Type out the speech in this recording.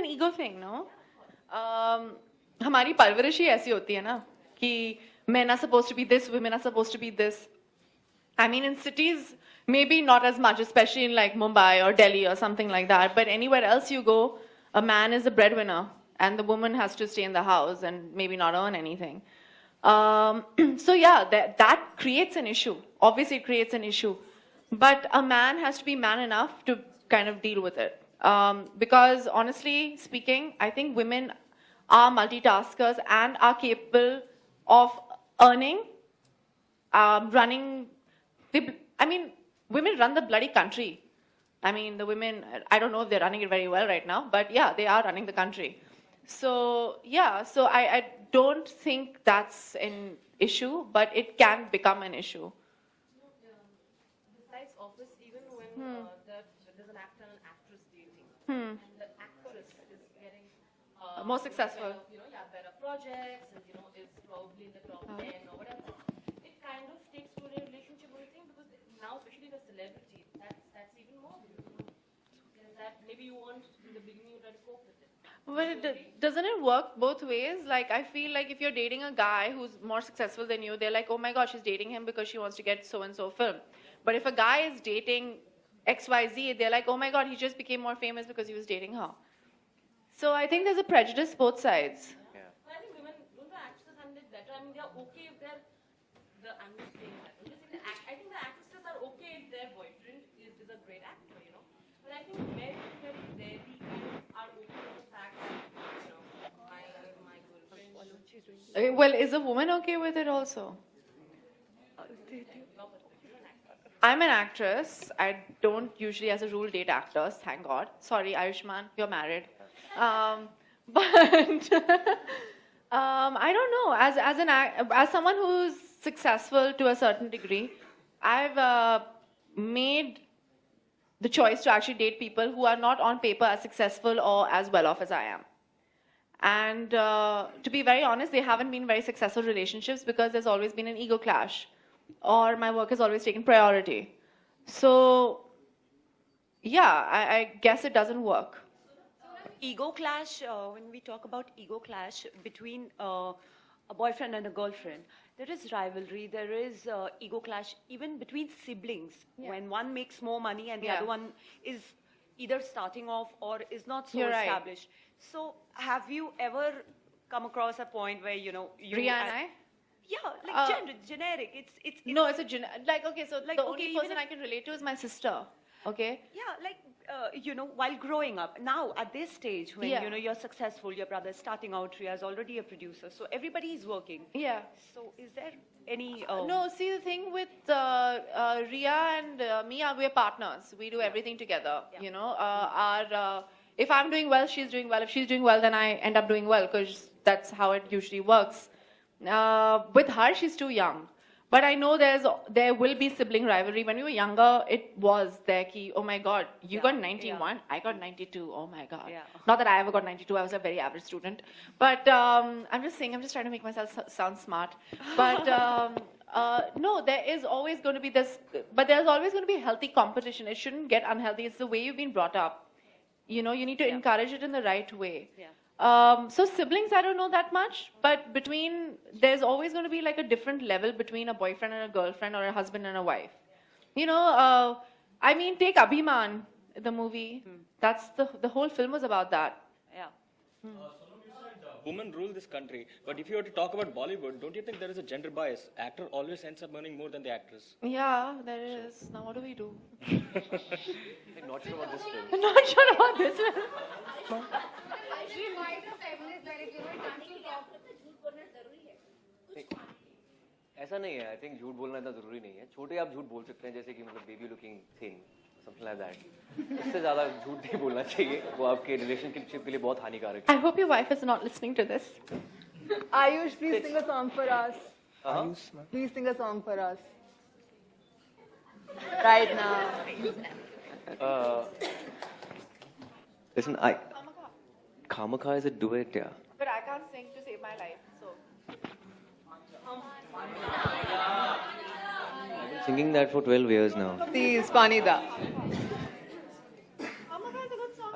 ego thing, no? हमारी परवरिश ही ऐसी होती है ना कि men are supposed to be this, women are supposed to be this. I mean, in cities, maybe not as much, especially in like Mumbai or Delhi or something like that. But anywhere else you go, a man is a breadwinner, and the woman has to stay in the house and maybe not earn anything. So yeah, that creates an issue. Obviously, it creates an issue. But a man has to be man enough to kind of deal with it. Because honestly speaking, I think women are multitaskers and are capable of earning, running. I mean, women run the bloody country. I mean, the women, I don't know if they're running it very well right now, but yeah, they are running the country. So yeah, so I don't think that's an issue, but it can become an issue. Besides office, even when there's an actor and an actress dating, and the actress is getting More successful. Better projects, and is probably in the top 10 or whatever. It kind of takes to a relationship, I think, because now, especially the celebrity, that's even more beautiful. That maybe you want in the beginning you try to cope with it. Well, doesn't it work both ways? Like, I feel like if you're dating a guy who's more successful than you, they're like, oh my gosh, she's dating him because she wants to get so-and-so film. But if a guy is dating XYZ, they're like, oh my god, he just became more famous because he was dating her. So I think there's a prejudice both sides. But I think women, don't the actresses handle it better? I mean, they're okay if I'm not saying that. I'm just saying I think the actresses are okay if their boyfriend is a great actor, But I think men very rarely are okay with the fact that, my girlfriend. Okay, well, is a woman okay with it also? I'm an actress. I don't usually, as a rule, date actors, thank God. Sorry, Ayushman, you're married. But I don't know. As someone who's successful to a certain degree, I've made the choice to actually date people who are not on paper as successful or as well off as I am. And to be very honest, they haven't been very successful relationships because there's always been an ego clash, or my work has always taken priority. So, yeah, I guess it doesn't work. Ego clash, when we talk about ego clash between a boyfriend and a girlfriend, there is rivalry, there is ego clash even between siblings. Yeah. When one makes more money and the Yeah. other one is either starting off or is not so You're right. established. So have you ever come across a point where, you Ria and I? Yeah, like generic. It's No, it's a like, okay, so Like, the okay, only even person if- I can relate to is my sister. Okay? Yeah, like, while growing up, now at this stage when, Yeah. you're successful, your brother's starting out, Riya's already a producer, so everybody is working. Yeah. So is there any... No, see, the thing with Ria and me, we're partners. We do everything together, Yeah. If I'm doing well, she's doing well. If she's doing well, then I end up doing well, because that's how it usually works. With her, she's too young. But I know there will be sibling rivalry. When we were younger, it was there. Ki, oh my God, you got 91, I got 92. Oh my God. Yeah. Not that I ever got 92. I was a very average student. But I'm just trying to make myself sound smart. But no, there is always going to be this. But there's always going to be healthy competition. It shouldn't get unhealthy. It's the way you've been brought up. You need to encourage it in the right way. Yeah. So siblings, I don't know that much, but there's always going to be like a different level between a boyfriend and a girlfriend, or a husband and a wife. I mean, take Abhiman, the movie. That's the whole film was about that. Yeah. Women rule this country, but if you were to talk about Bollywood, don't you think there is a gender bias? Actor always ends up earning more than the actress. Yeah, there is. Now what do we do? I'm not sure about this film. Not sure about this one. ऐसा नहीं है. I think झूठ बोलना इतना जरूरी नहीं है. छोटे आप झूठ बोल सकते हैं, जैसे कि मतलब baby looking thing, something like that. इससे ज़्यादा झूठ नहीं बोलना चाहिए. वो आपके relationship के लिए बहुत हानिकारक है. I hope your wife is not listening to this. Ayush, please sing a song for us. हाँ? Please sing a song for us. Right now. Listen, Khamakha is a duet, yeah. But I can't sing to save my life, so. I've been singing that for 12 years now. Please, Panida.